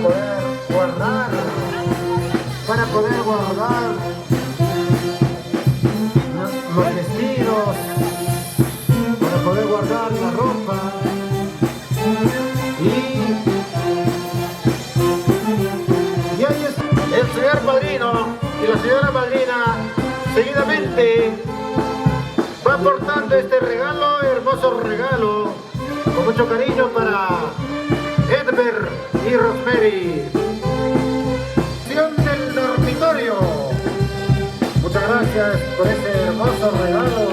poder guardar, los vestidos, para poder guardar la ropa. Y ahí está el señor padrino y la señora madrina. Seguidamente va aportando este regalo, hermoso regalo, con mucho cariño para Edber y Rosemary. Del dormitorio. Muchas gracias por este hermoso regalo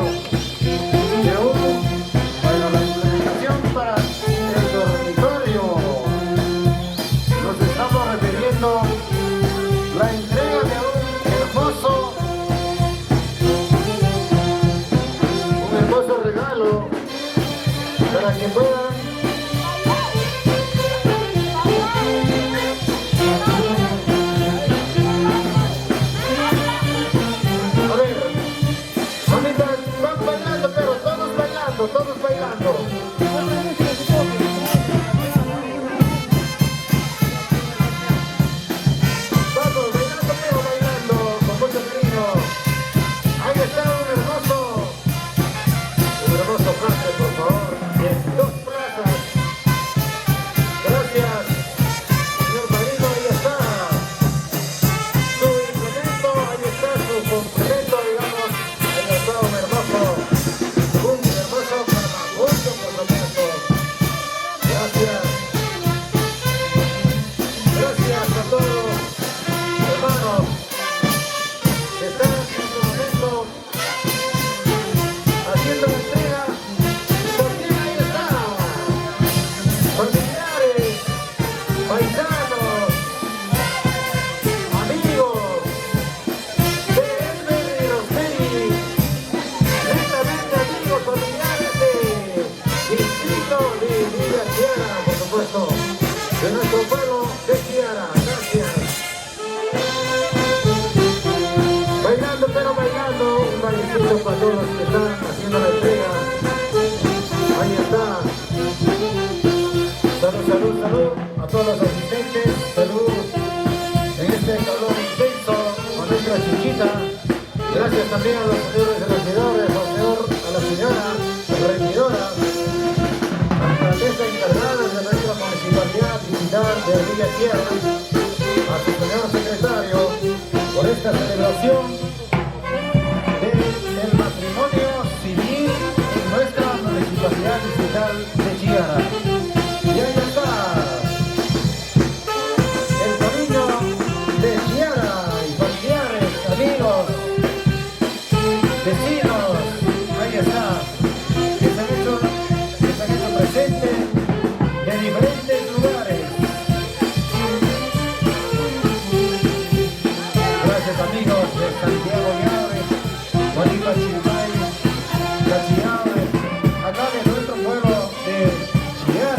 de la implementación para el dormitorio. Nos estamos refiriendo la entrega de un hermoso regalo para que puedan todos bailando. Vamos, bailando, con mucho cariño. Ahí está un hermoso frase, por favor. Bien, 2 plazas. Gracias, señor padrino, ahí está. Su implemento, ahí está su complemento, digamos. Ahí está un hermoso. Gracias a todos, hermanos, que están en este momento haciendo la entrega. Porque ahí está, familiares, paisanos, amigos de Edber y Rosemary, netamente amigos, familiares de distrito de Villa Chiara, por supuesto, de nuestro pueblo de Chiara. Gracias. Bailando, un bailecito para todos los que están haciendo la entrega. Ahí está. Salud a todos los asistentes. Salud en este calor intenso con nuestra chichita. Gracias también a los señores regidores, a la señora regidora, a la alcaldesa encargada de nuestra municipalidad digital de Villa Chiara, a su señor secretario, por esta celebración del matrimonio civil en nuestra municipalidad digital de Chiara. Y ahí está el camino de Chiara y familiares, amigos, vecinos. Ahí está, que se han hecho presentes de diferentes lugares. Gracias, amigos de Santiago Llave, Guaripa Chilpay, Cachiave, acá de nuestro pueblo de Chiara.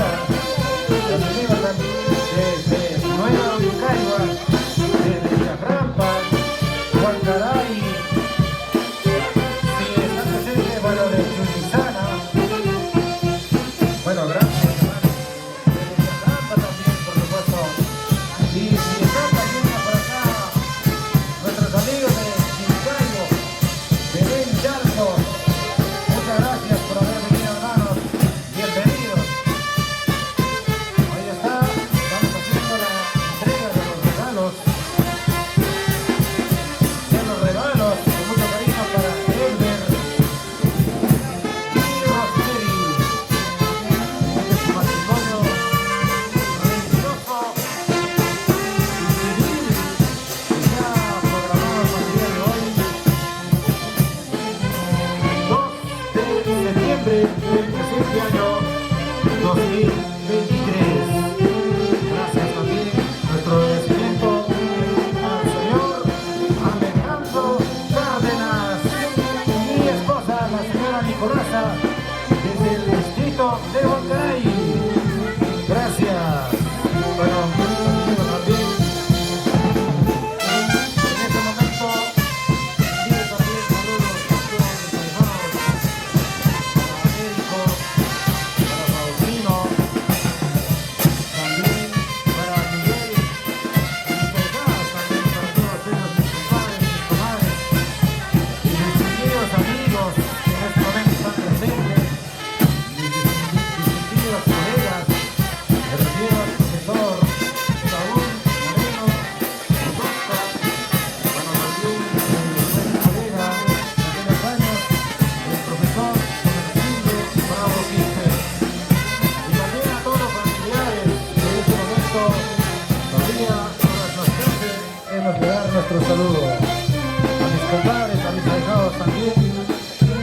quedar nuestro saludo. A mis compadres, a mis ahijados también,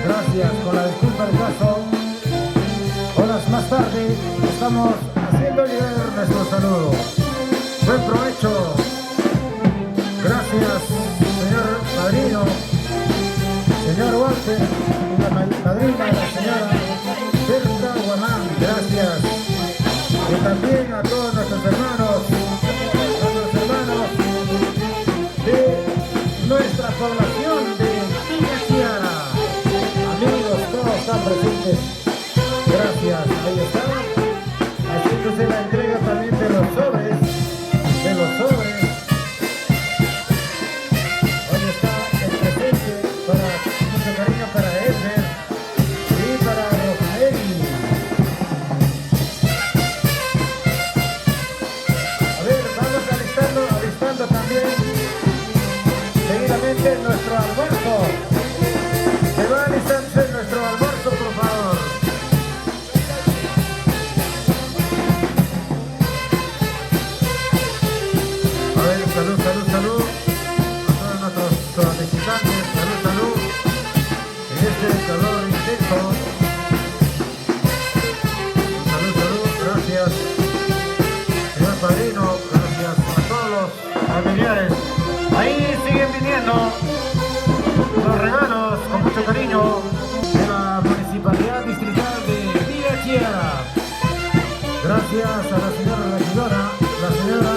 gracias. Con la disculpa del caso, horas más tarde estamos haciendo llegar nuestro saludo. Buen provecho. Gracias, señor padrino, señor Walter, y la madrina, la señora Berta Guamán. Gracias. Y también a todos nuestros hermanos de nuestra población de Villa Chiara. Amigos, todos están presentes. Gracias. Ahí está. Haciéndose la entrega también de los sobres. Ahí está el presente para mucho cariño para Edmer y para Rosaeli. A ver, vamos alistando también seguidamente nuestro almuerzo. Se va alistándose nuestro almuerzo, por favor. A ver, salud a todos nuestros visitantes. Salud en este calor intenso. Salud, gracias señor padrino, gracias a todos los familiares. Ahí siguen viniendo los regalos con mucho cariño de la Municipalidad Distrital de Villa Chiara. Gracias a la señora regidora, la señora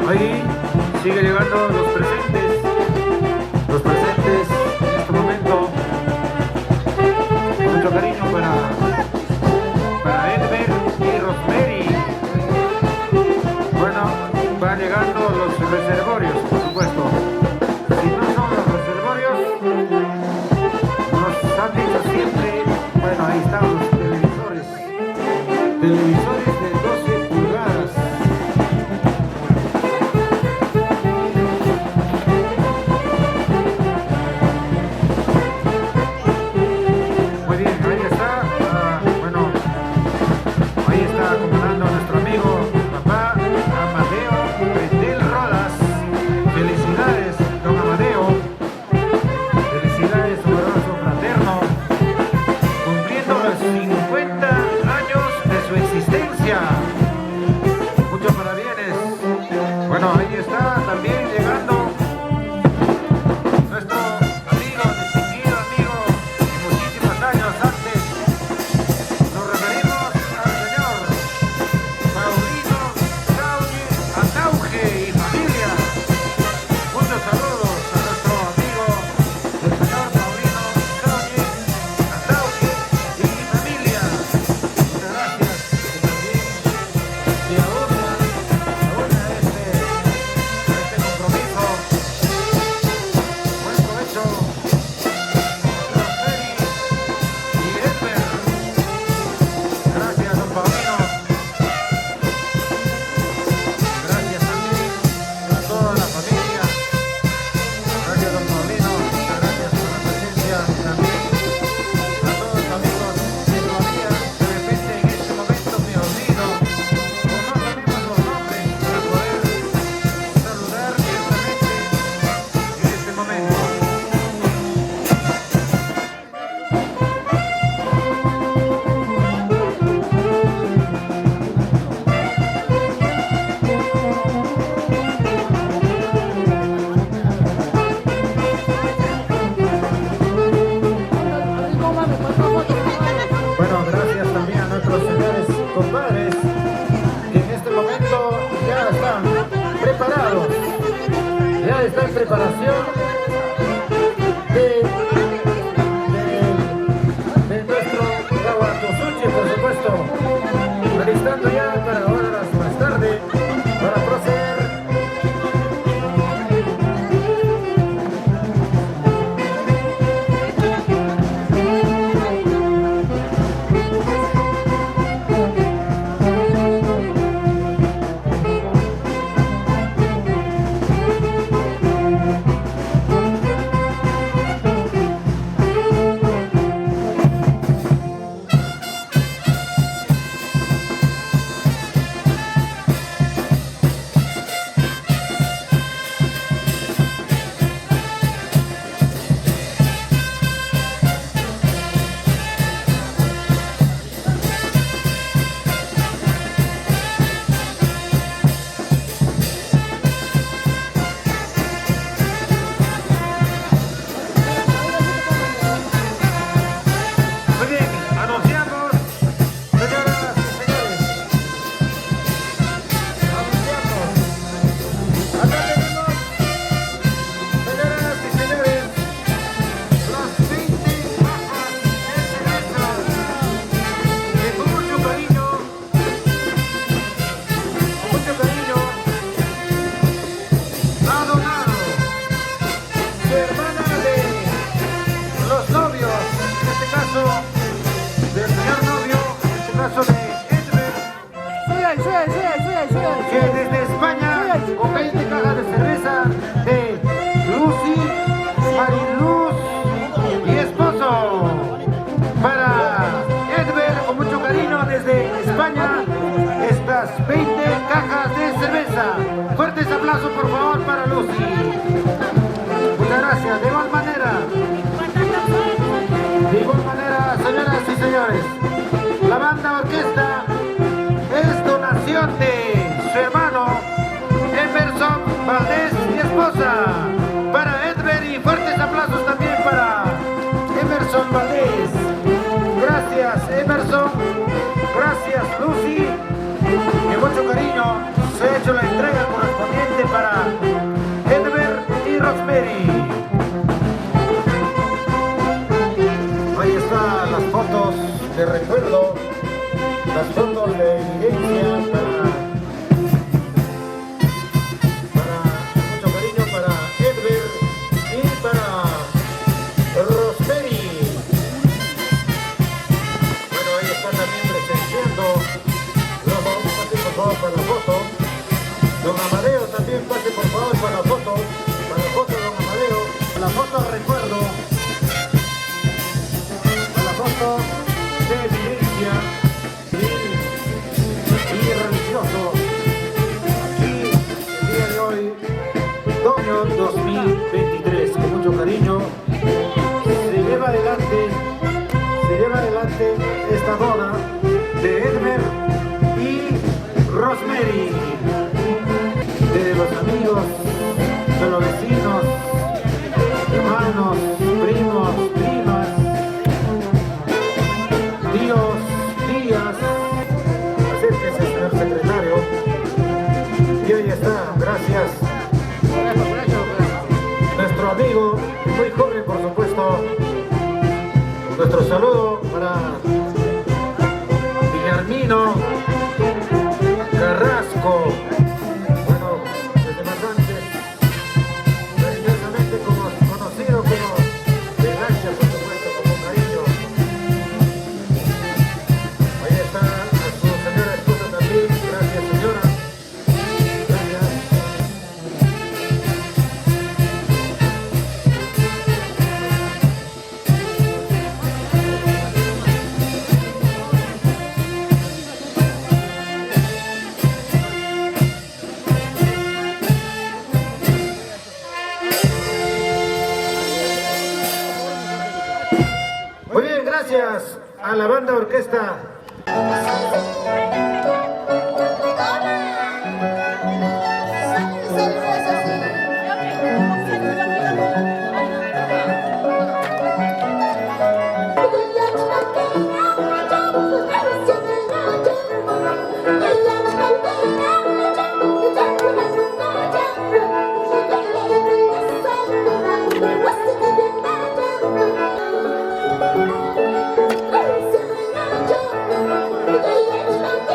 Ahí sigue llegando los presentes en este momento, con mucho cariño para Edmer y Rosemary. Bueno, van llegando los reservorios, por supuesto. Si no son los reservorios, nos han dicho siempre, bueno, ahí están los televisores de 12 pulgadas. Muy bien, ahí está, bueno, ahí está acomodando a nuestro amigo papá Amadeo Pretel Rodas. Felicidades, don Amadeo. Felicidades, su abrazo fraterno, cumpliendo los 50 años de su existencia. Muchos parabienes. Bueno, ahí está también llegando nuestro amigo, distinguido amigo, muchísimos años antes. Nos referimos al señor Paulino Atauge y familia. Muchos saludos a nuestro amigo, el señor Paulino Atauge y familia. Muchas gracias. Y aún a este compromiso. Buen provecho, Rosemary y Edmer. Gracias, don Paulino. Gracias también a toda la familia. Gracias, don Paulino. Muchas gracias por la presencia también. A todos los amigos que todavía de repente en este momento me olvido o no tenemos los nombres para poder saludar directamente en este momento. Bueno, gracias también a nuestros señores compadres que en este momento ya están preparados, ya está en preparación de nuestro Caguatosuchi, por supuesto, alistando ya para horas más tarde para proceder. Muy bien, anunciamos, señoras y señores, anunciamos, acá tenemos, señoras y señores, las 20 cajas de cerveza que con mucho cariño, ha donado su hermana de los novios, en este caso del señor novio, en este caso de Edmer, que desde España, con 20 cajas de cerveza de Lucy, Mariluz y esposo, para Edmer, con mucho cariño desde España, estas 20 cajas de cerveza. Fuertes aplausos, por favor, para Lucy. Muchas gracias. De igual manera, señoras y señores, la banda orquesta es donación de su hermano Emerson Valdés y esposa para Edmer, y fuertes aplausos también para están las fotos de recuerdo, las fotos de evidencia para mucho cariño para Edmer y para Rosemary. Bueno, ahí está también presenciando. Luego, pase por favor para la foto. Don Amadeo también pase por favor para la foto. Para la foto, don Amadeo. Para la foto recuerdo. Para la foto de evidencia y religioso. Aquí, el día de hoy, otoño 2023. Con mucho cariño. Se lleva adelante esta boda de Edmer y Rosemary, de los amigos, de los vecinos, hermanos, primos, primas, tíos, tías. Acérquese, señor secretario. Y ahí está, gracias. Nuestro amigo, muy joven por supuesto. Nuestro saludo para Guillermino Carrasco, bueno, desde más antes, cariñosamente conocido como Velacha, por supuesto, con cariño. Ahí está a su señora esposa también, gracias señora. Gracias. Muy bien, gracias a la banda orquesta. Let's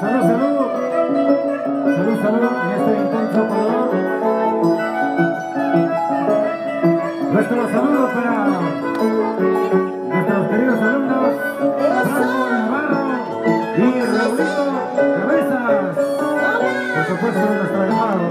Salud, salud. Salud, salud en este intenso color. Nuestro saludo para nuestros queridos alumnos Franco Navarro y Raulito Cabezas. Por supuesto, nuestro hermano.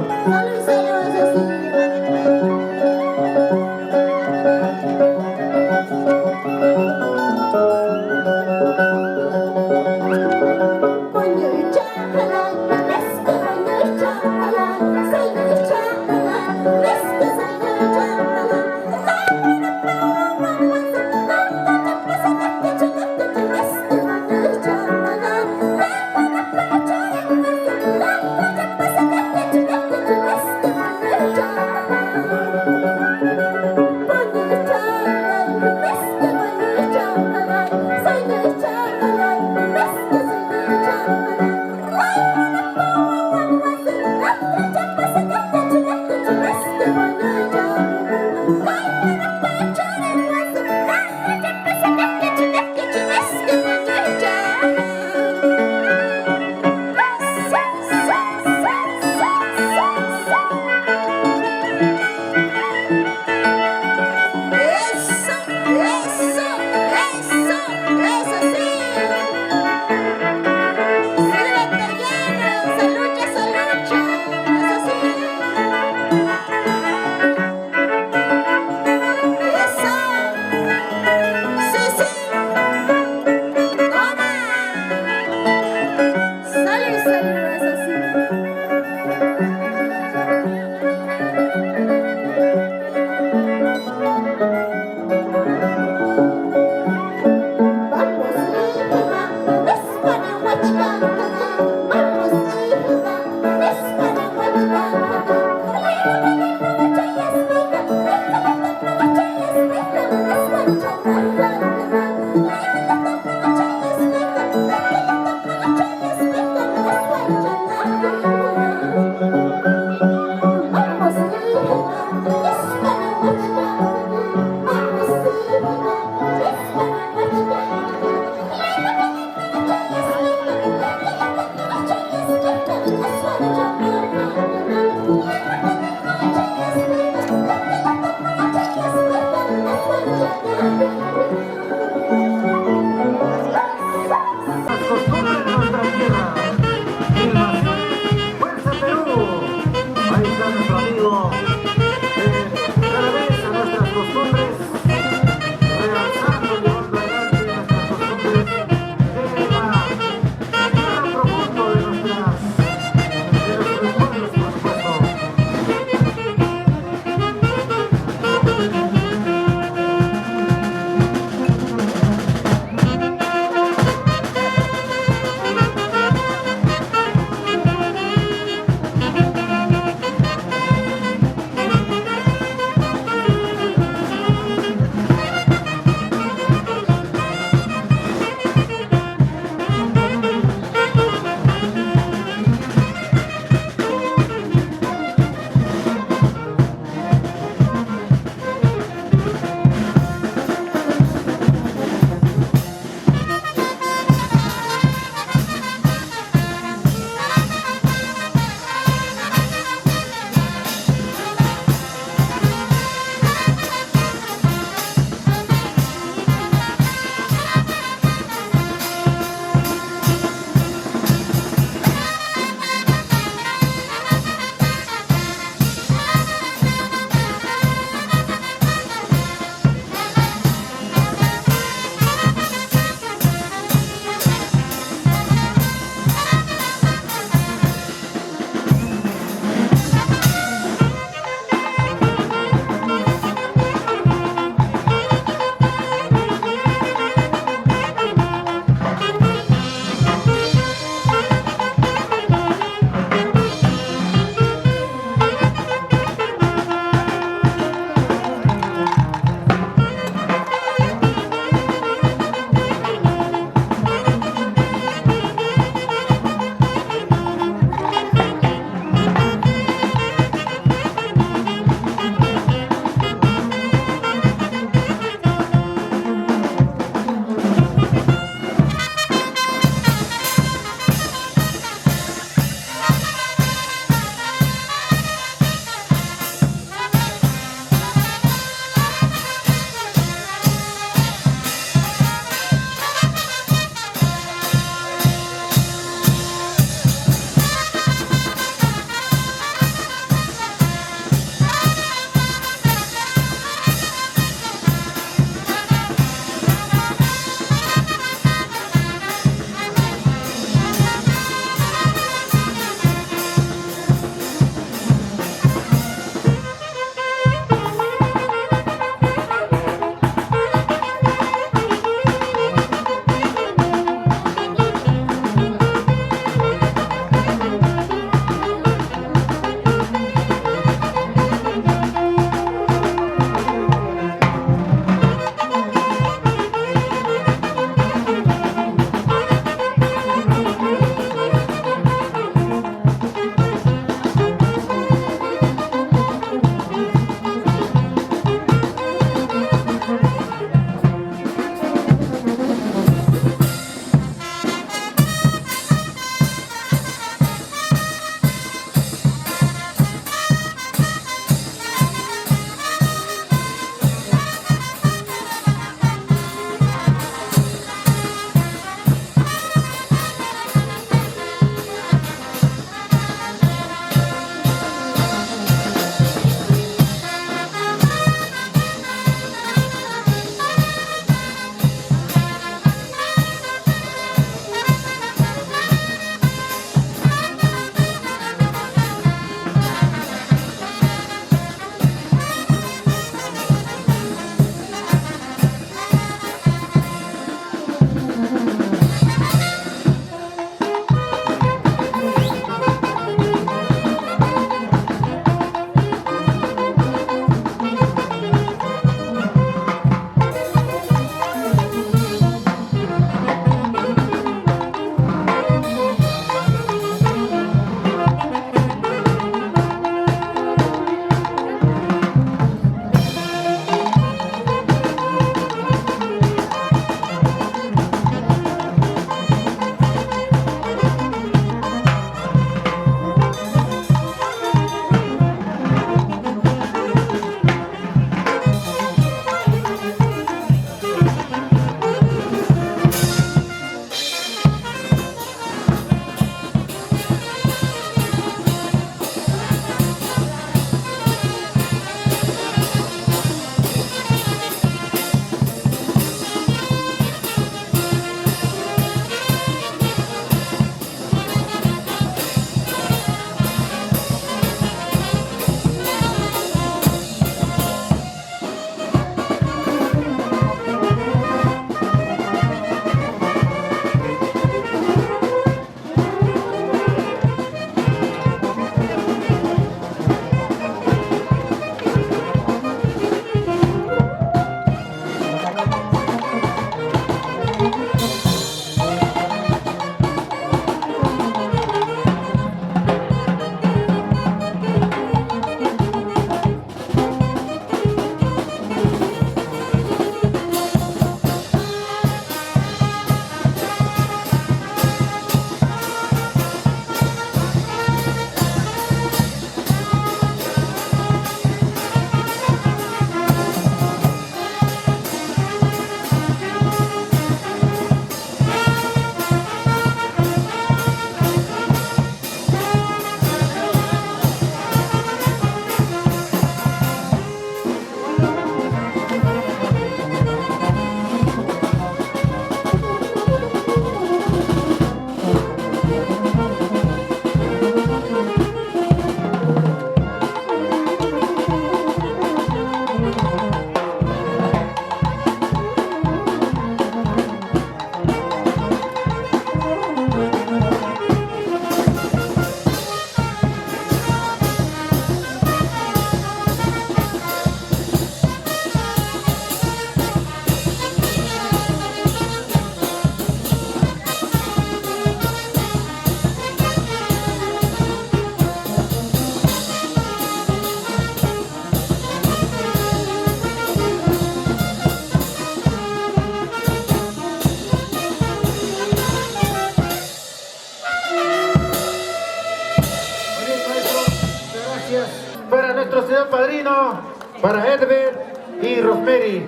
gracias. Para nuestro señor padrino, para Edward y Rosemary.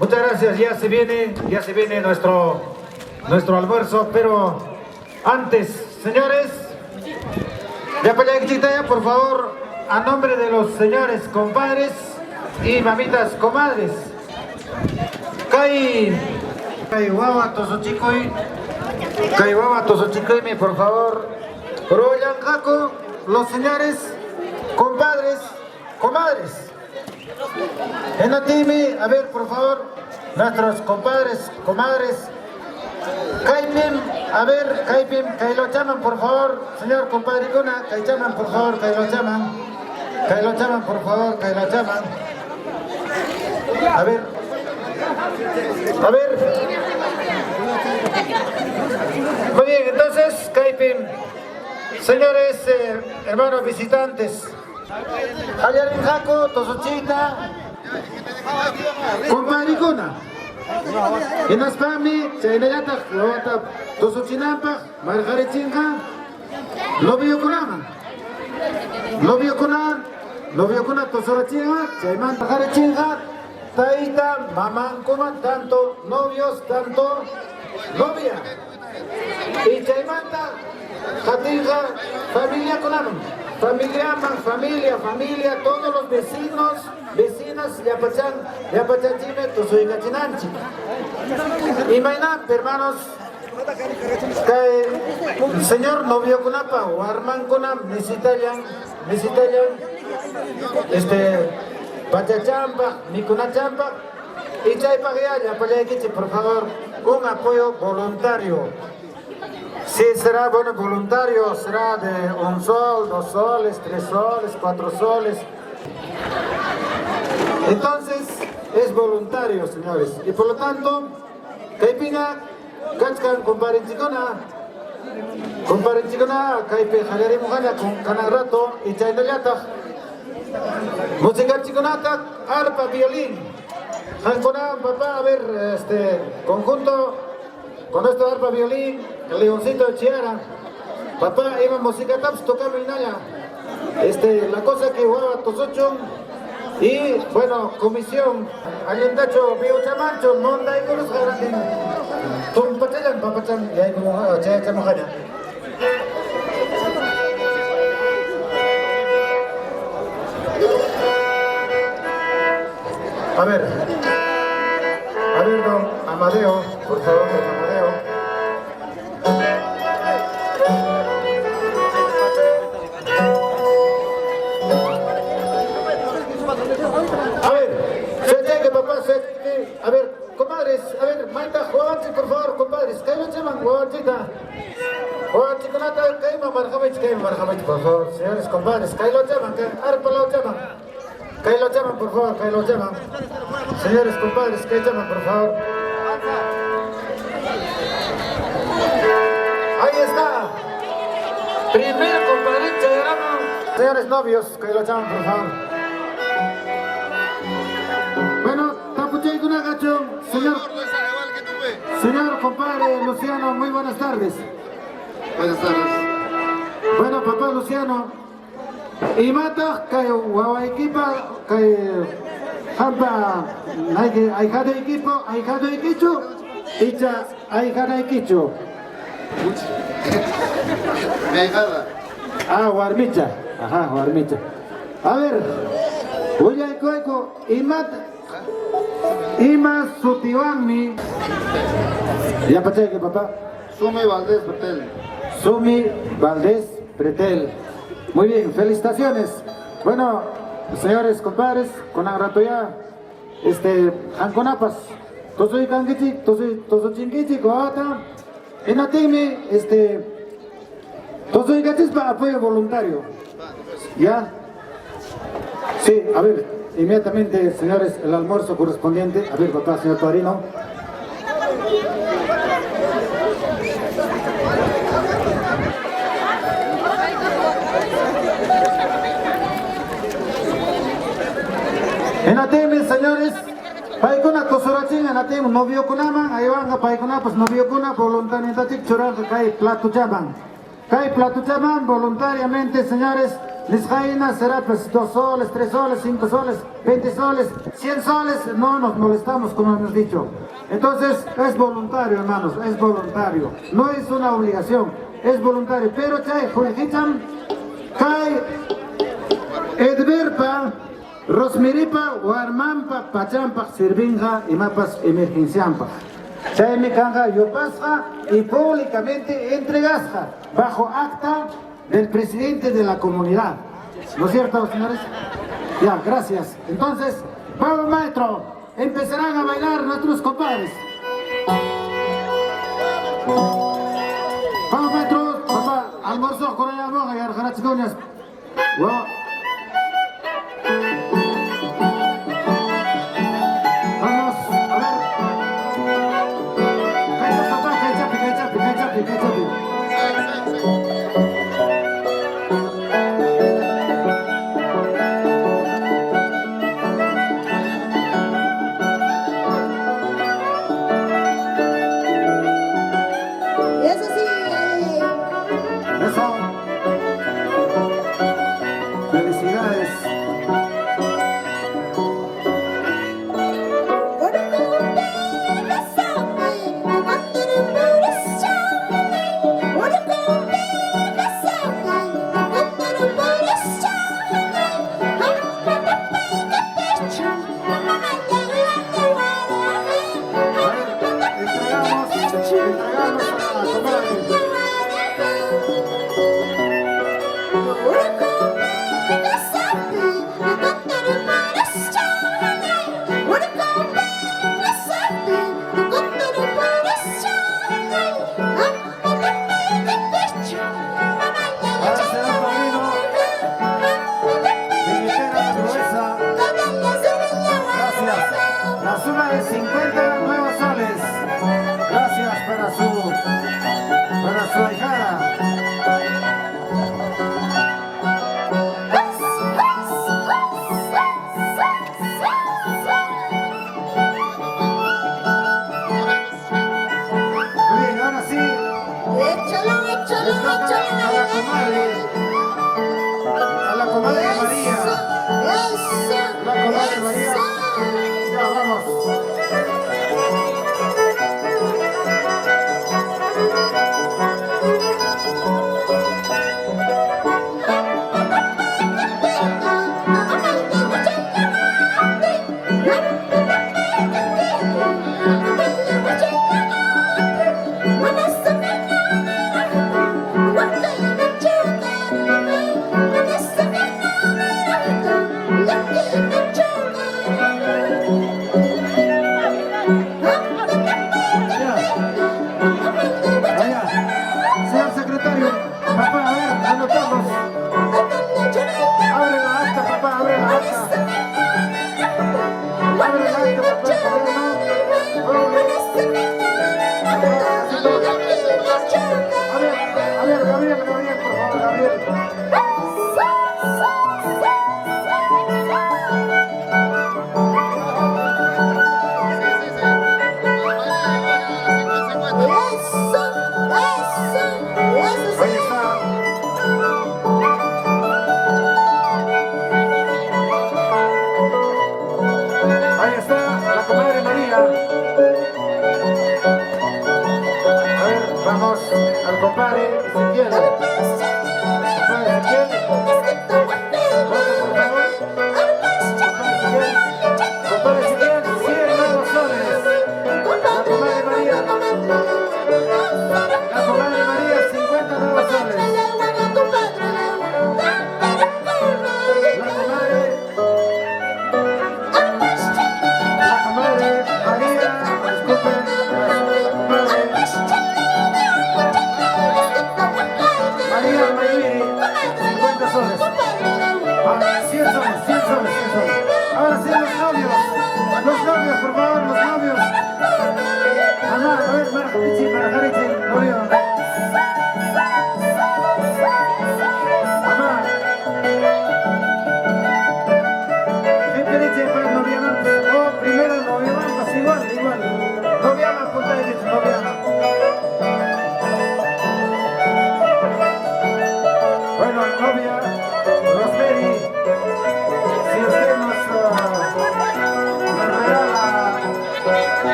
Muchas gracias, ya se viene nuestro almuerzo, pero antes, señores, ya por favor, a nombre de los señores compadres y mamitas comadres, Kai Guava Tosochicoy, por favor, Royan Jaco, los señores compadres, comadres. En la time, a ver, por favor, nuestros compadres, comadres. Kaipim, a ver, Kaipim, que lo llaman, por favor, señor compadre Kuna, que llaman, por favor, que lo llaman, por favor, que lo llaman. A ver. Muy bien, entonces, Kaipim, señores, hermanos visitantes, Hayarin Jaco, Tosochita, compadre Kuna. En Aspami, Chaynayata, Lota, Tosochinampa, Margarechinga, Lobio Kuna, Tosorachinga, Chayman, Margarechinga, Taita, Mamán, Kuma, tanto novios, tanto novia. Y Chaymanta, Jatinga, familia Kunam. Familia, todos los vecinas, Yapachachime, Tosuigachinanchi. Y Mainam, hermanos, que señor novio Kunapa, o Arman Kunam, Nisitayan, Pachachampa, Mikunachampa, y Chaypagaya, Payakichi, por favor, un apoyo voluntario. Sí, será bueno voluntario, será de 1 sol, 2 soles, 3 soles, 4 soles. Entonces, es voluntario, señores. Y por lo tanto, Kaipina, Kachkan, compadre Chicona, Kaipe, Jalari Mujana, con Canarato y Chaynayata. Música Chiconata, arpa, violín. Jancona, papá, a ver, conjunto. Con esto arpa, violín, el leoncito de Chiara. Papá, iba música taps, tocaba Inaya. La cosa que jugaba Tosocho. Y, bueno, comisión. Allendacho, Pio Chamancho, Monda y Coros Jaratin. Tum Pachayan, Papachan, y ahí como Chayachamojaña. A ver, don Amadeo, por favor, don Amadeo. A ver, papá, a ver, comadres, a ver, Maita, Juanchi, por favor, compadres, ¿qué lo llaman, Juanchita? Juanchi, Conata, Kaima, Marjamich, por favor, señores compadres, ¿qué lo llaman? Arpa lo llaman. ¿Qué lo llaman, por favor? ¿Qué lo llaman? Señores compadres, ¿qué llaman, por favor? Ahí está. Primer compadre, señores novios, ¿qué lo llaman, por favor? Bueno, Tapuchay Gunagacho, señor compadre Luciano, muy buenas tardes. Buenas tardes. Bueno, papá Luciano. Y mata que Guaguayquipa que hampa hay cada equipo Guarmicha, ajá, Guarmicha. A ver, Uyaycoico Ima Sutiwami. Ya pacheque, papá. Sumi Valdés Pretel. Muy bien, felicitaciones. Bueno, señores compadres, con agrato ya, Anconapas, Tosoy Kangichi, Toso Chingichi, Coata, en Atimi, Tosoy Gachis para apoyo voluntario. ¿Ya? Sí, a ver, inmediatamente, señores, el almuerzo correspondiente. A ver, papá, señor padrino. En Atemi, señores, Paikuna Tosorachin, en Atemi, novio Kunama, ahí van a Paikuna, pues novio Kuna, voluntariamente, Churanga, Kai Platu Chaban, voluntariamente, señores, Lisjaina será pues 2 soles, 3 soles, 5 soles, 20 soles, 100 soles, no nos molestamos como hemos dicho. Entonces es voluntario, hermanos, es voluntario, no es una obligación, es voluntario. Pero chay, Julijicham, Kai, Edverpa, Rosmiripa, Warmampa, Pachampa, Sirvinja y Mapas Emergenciampa. Chay mi canja, yo pasja y públicamente entregasja bajo acta del presidente de la comunidad. ¿No es cierto, señores? Ya, gracias. Entonces, vamos, maestro, empezarán a bailar nuestros compadres. Vamos, maestro, papá, almorzó con ella boga y arjarachicoñas. Vamos, a ver. Cállate, papá, cállate.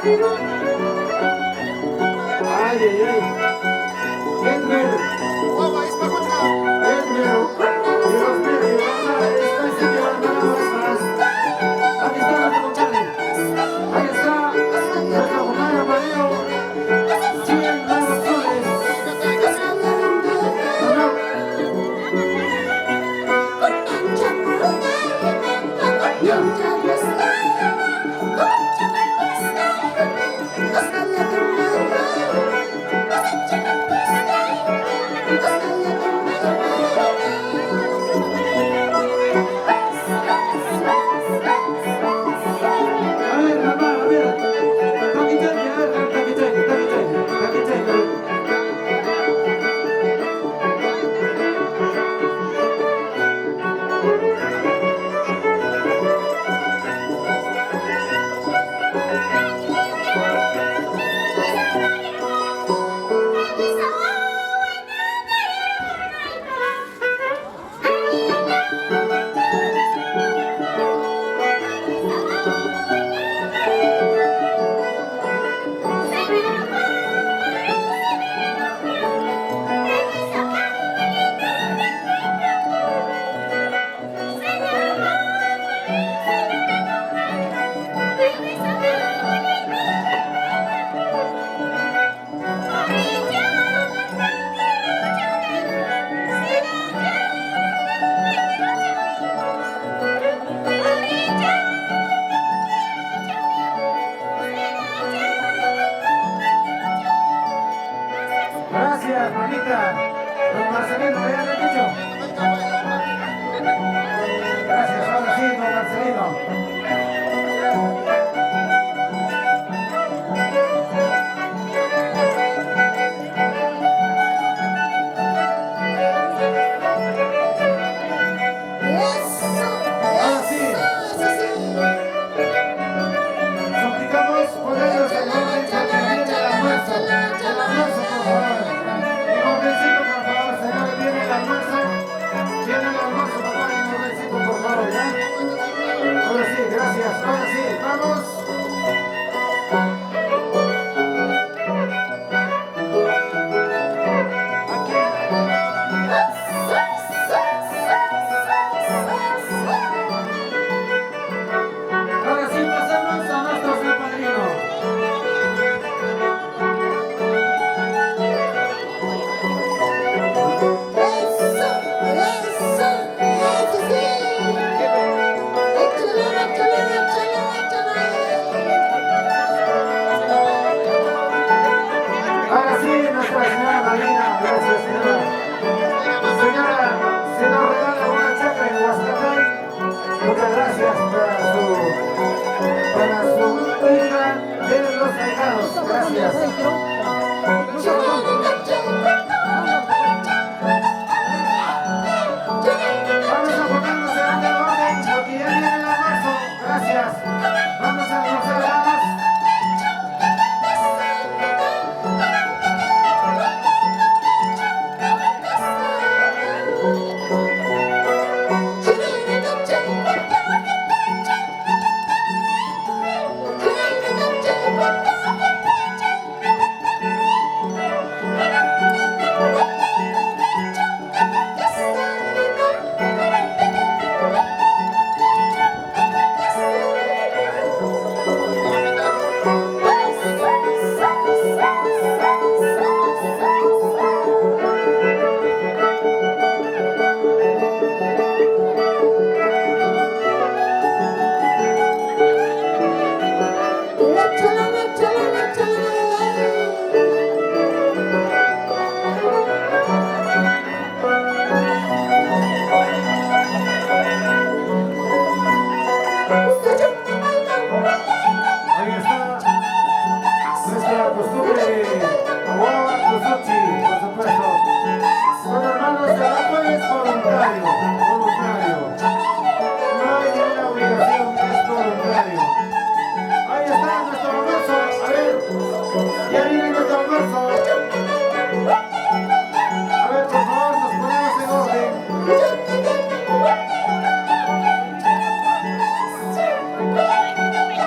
Ay, ay, ay. Edmer. Edmer. Y los medios. Estoy sin llevar nada más. Aquí está nuestro compadre. Ahí está nuestro compadre amarillo. 100 nuevos soles. Ya. A ver, mamá, a ver. Taquiteña, a ver, taquiteña. Gracias, mamita. Don Marcelino, ¿me han dicho? Gracias, ahora sí, don Marcelino. Ahora sí, suplicamos ponernos en orden porque viene el almuerzo. El almuerzo, por favor. Un momencito, por favor, señores, viene el almuerzo. Viene el almuerzo, papá, un momencito, por favor, ¿ya? Ahora sí, gracias, ahora sí, vamos. Ahora sí pasamos a nuestro señor padrino. Ahora sí, nuestra señora Marina, gracias señora. Señora, se nos regala una chacra en Huascatay. Muchas gracias para su hija de los pecados. Gracias. Vamos a ponernos en orden porque ya viene el almuerzo. Gracias. Vamos a almorzar damas. Ahí está nuestra costumbre guava cosuchi, por supuesto. Bueno, hermanos, el apoyo es voluntario, voluntario. No hay ninguna obligación, es voluntario. Ahí está nuestro almuerzo. A ver, ya viene nuestro almuerzo. A ver, por favor, nos ponemos en orden.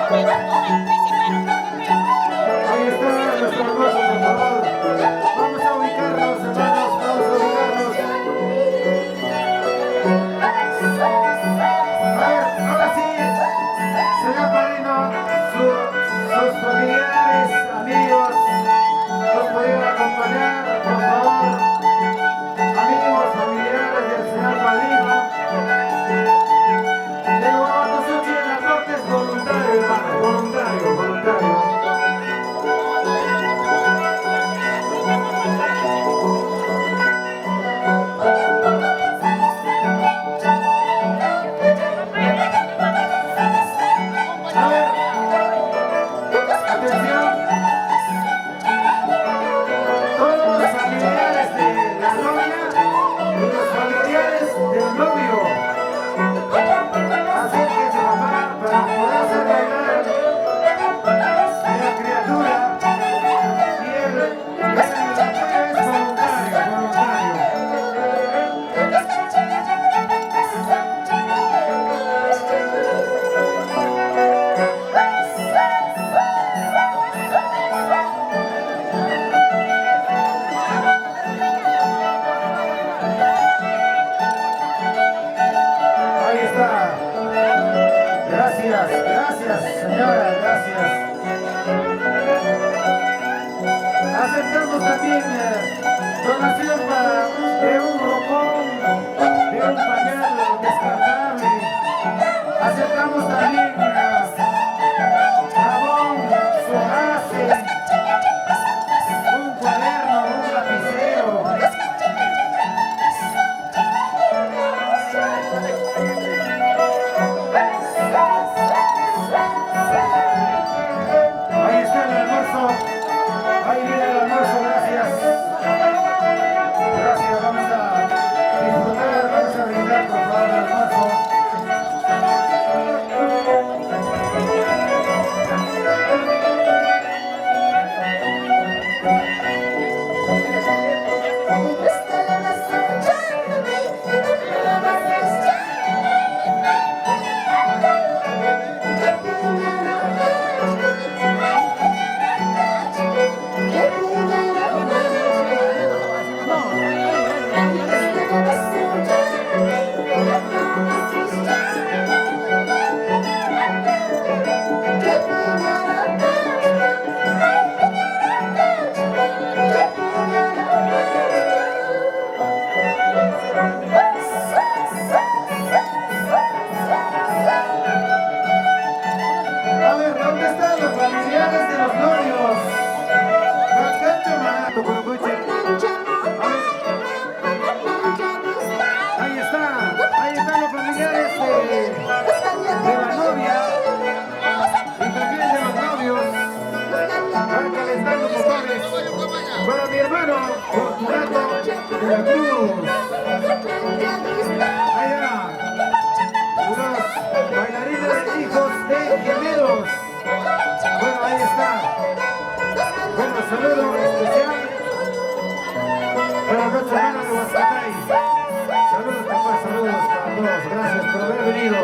Con el príncipe. voluntario, hermano, voluntario, voluntario. A ver, atención, todos los familiares de la novia y los familiares del novio. Acérquense, papá, para poder hacer bailar la criatura. Y el apoyo es voluntario, voluntario. Ahí está. Gracias, gracias, señora, gracias. Aceptamos también donación de un ropón, de un pañal descartable. Aceptamos también jabón, sobrace, un cuaderno, un lapicero. Ahí está el almuerzo. Ahí viene el almuerzo, gracias. Gracias, vamos a disfrutar, vamos a brindar por favor el almuerzo. A ver, ¿dónde están los familiares de los novios? Ahí están los familiares de la novia y también de los novios. Van calentando motores para mi hermano Fortunato de la Cruz. Allá, unos bailarines hijos de gemelos. Bueno, ahí está. Bueno, saludo especial para nuestra hermana de Huascatay. Saludos, papá, saludos para todos. Gracias por haber venido.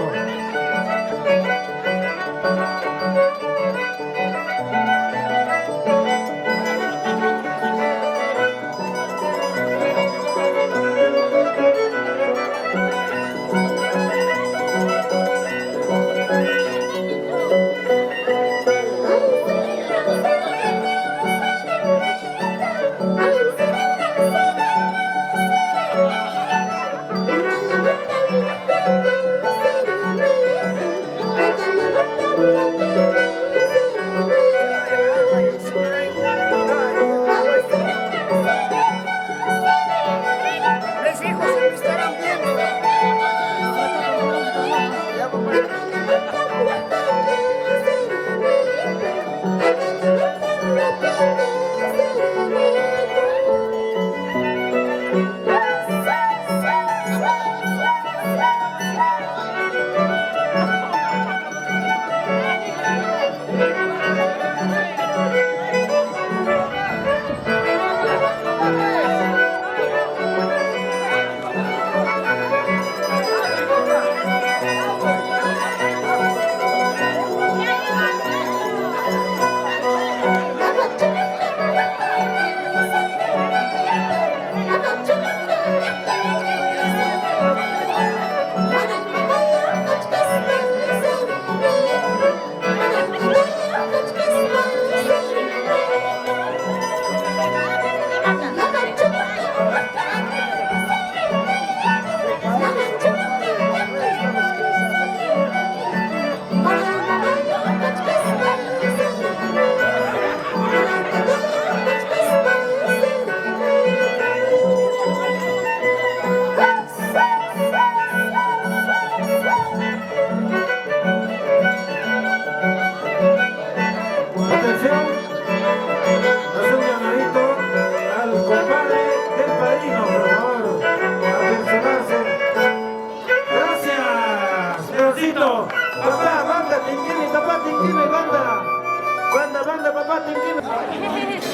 Inmerso.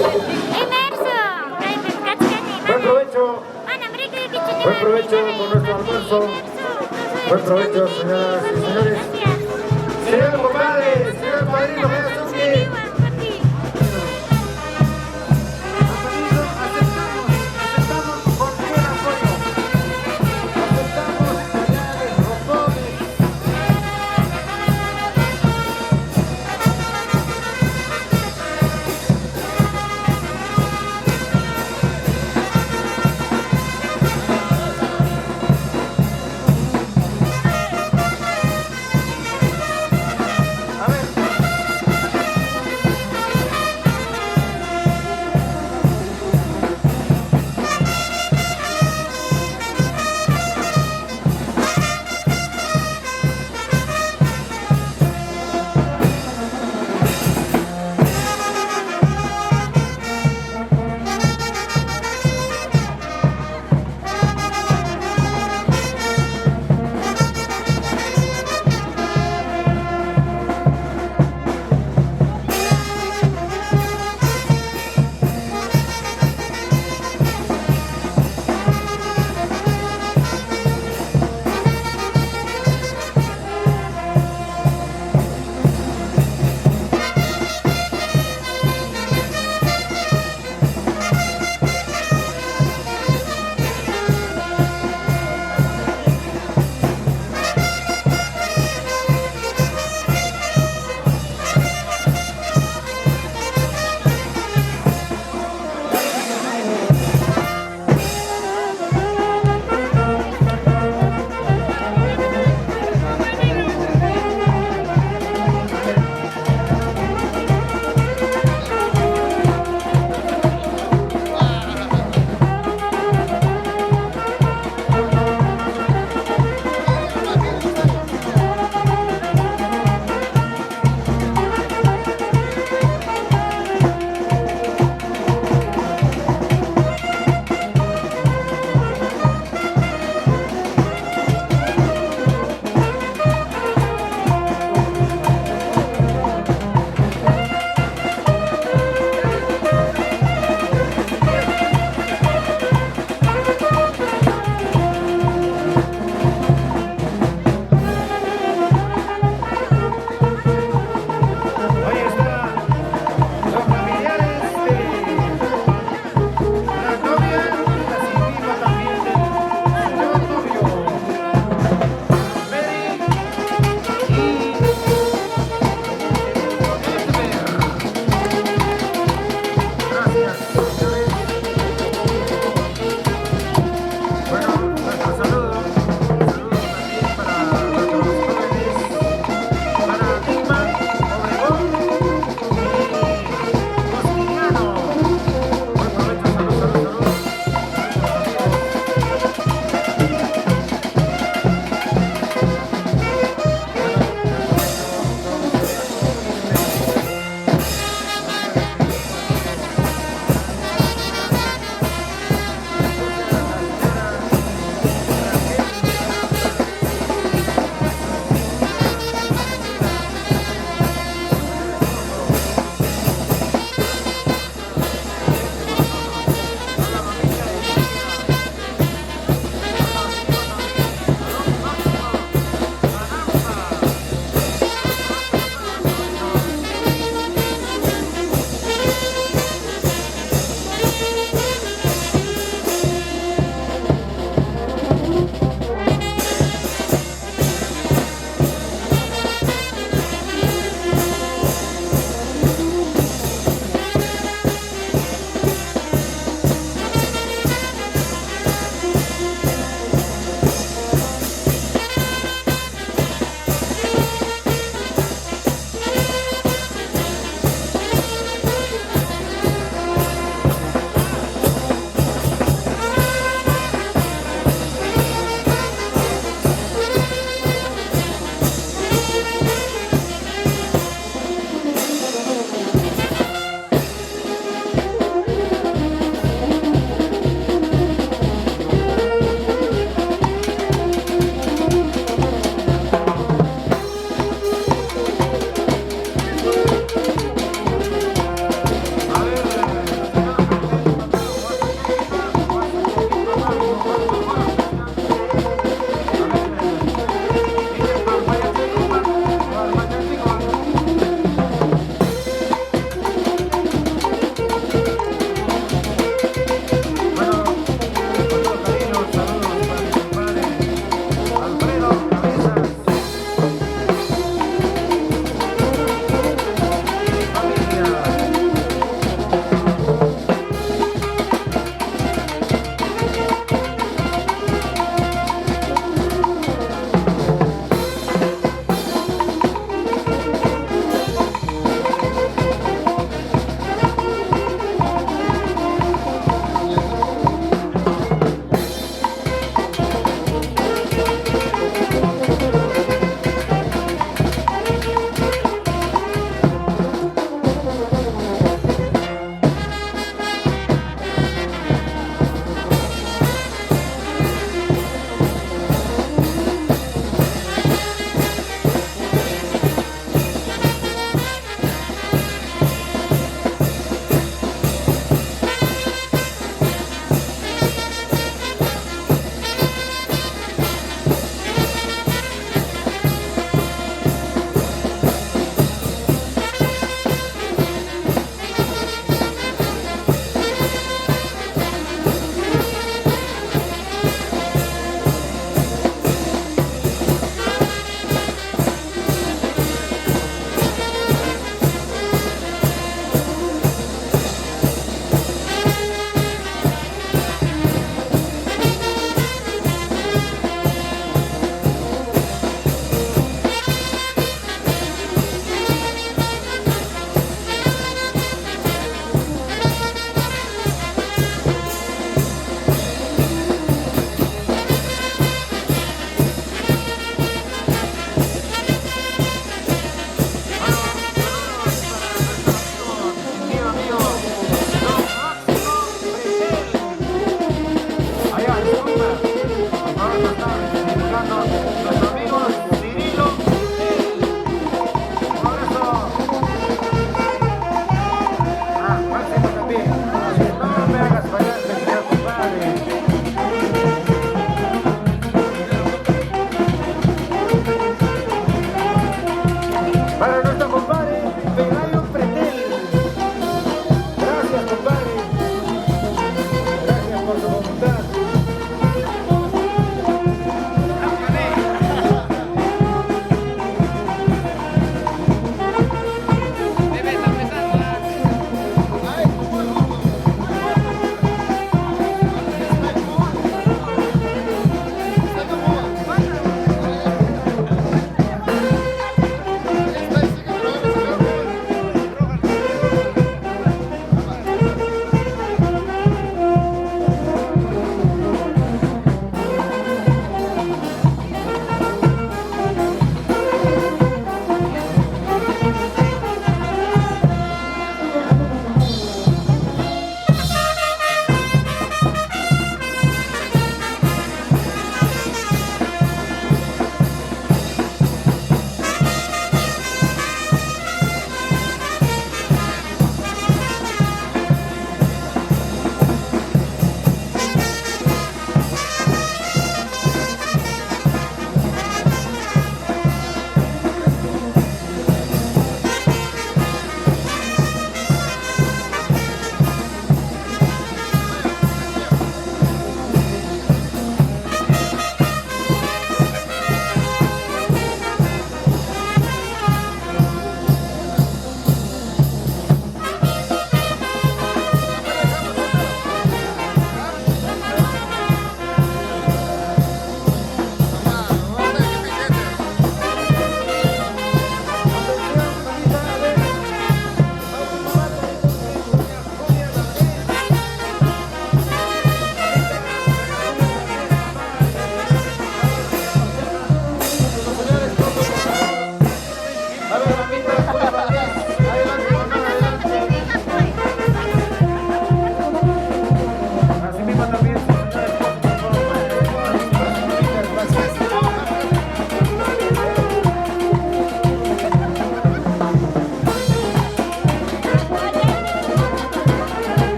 Buen provecho. Buen provecho con nuestro almuerzo. Buen provecho, señoras y señores. Señor compadre, señor padrino, Jesús.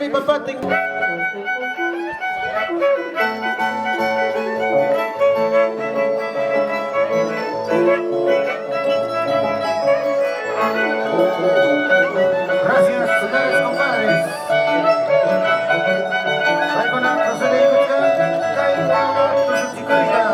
mi papá te... Gracias, señores compadres. Ahí con la cosa de Icuchca, caiga tu chicoya.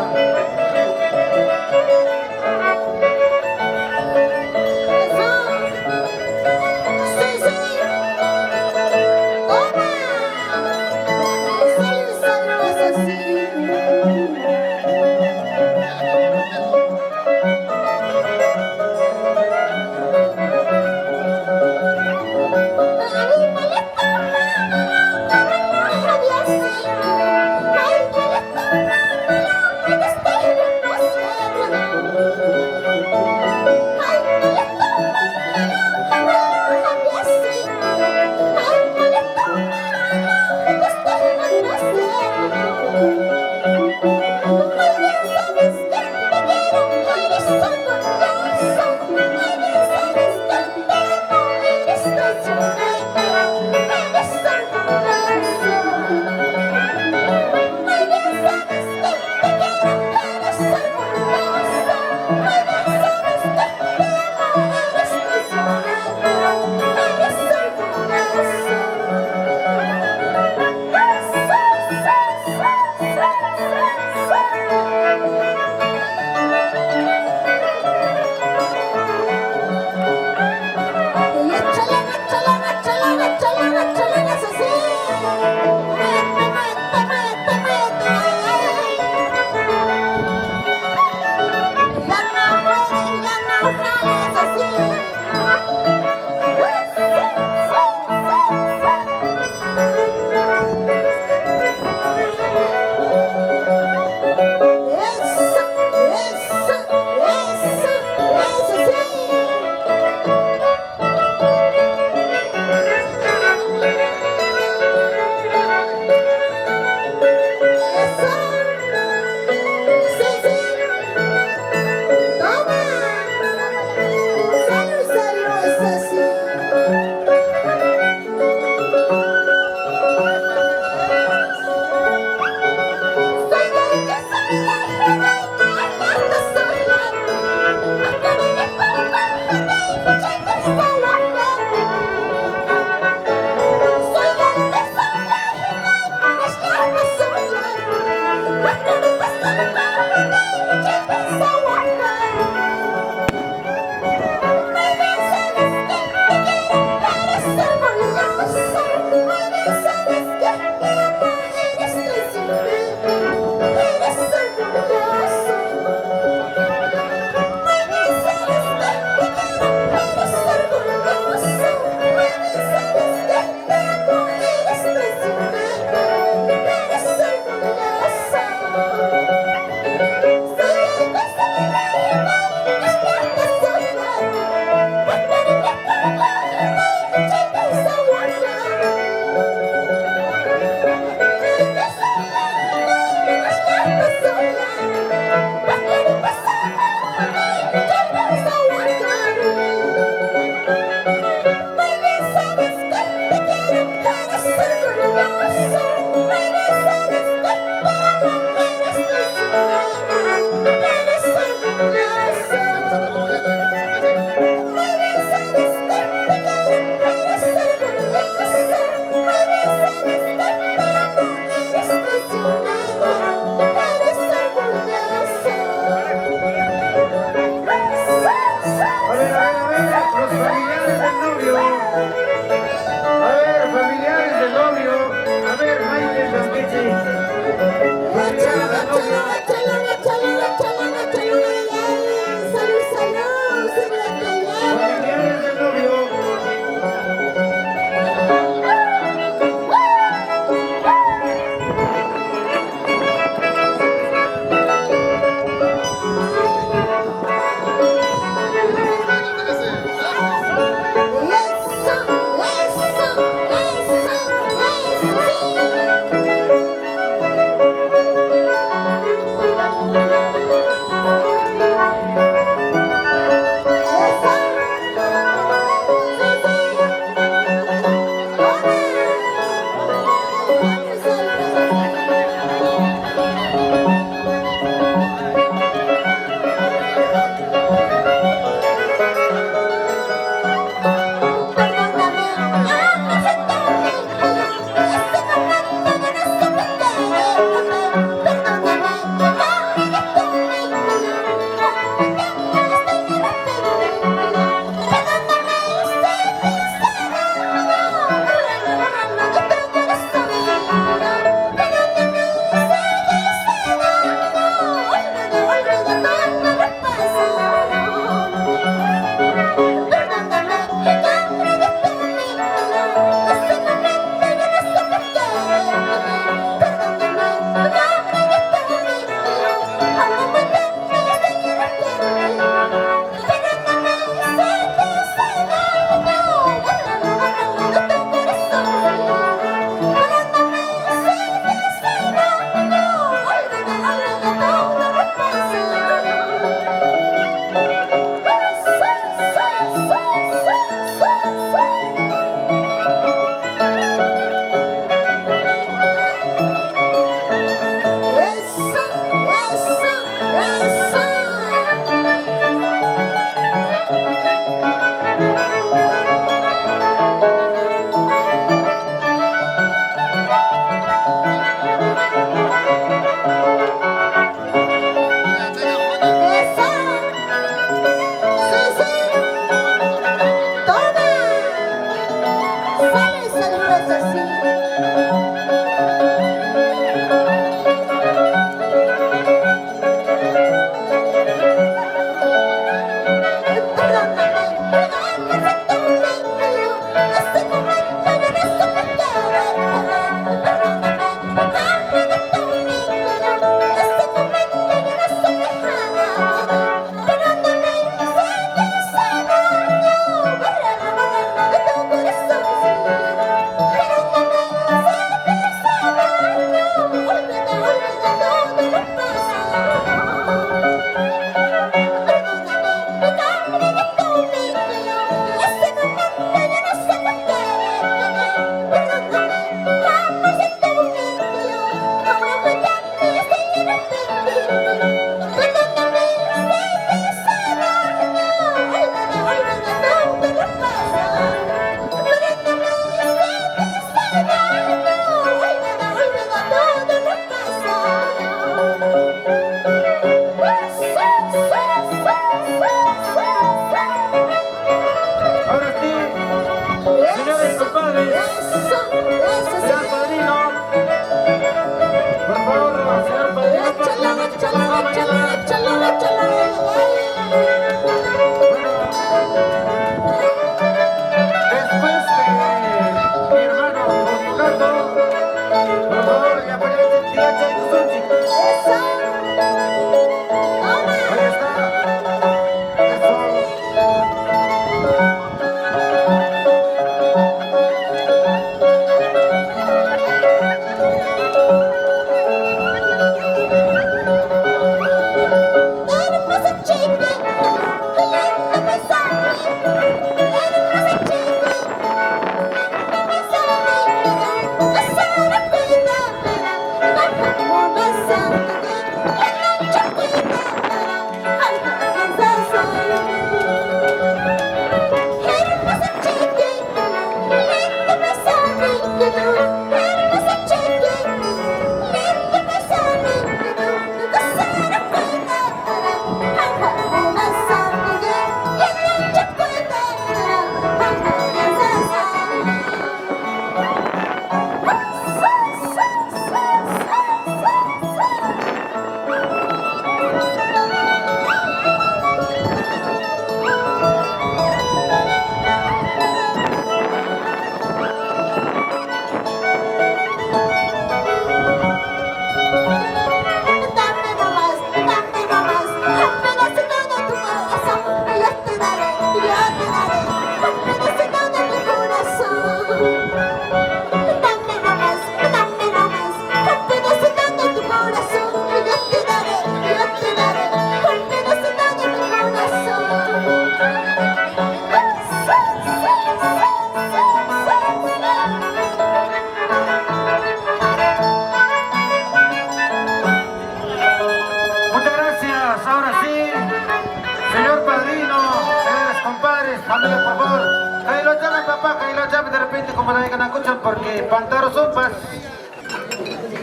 Familia, por favor, que lo llamen papá, que lo llamen de repente como la digan a escuchar porque Pantaro Sopas.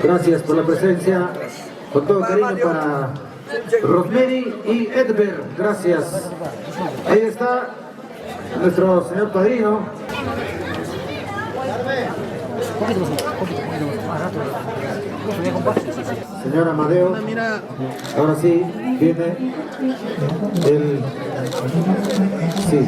Gracias por la presencia, con todo cariño para Rosemary y Edber, gracias. Ahí está nuestro señor padrino. Señor Amadeo, ahora sí viene el... Sí.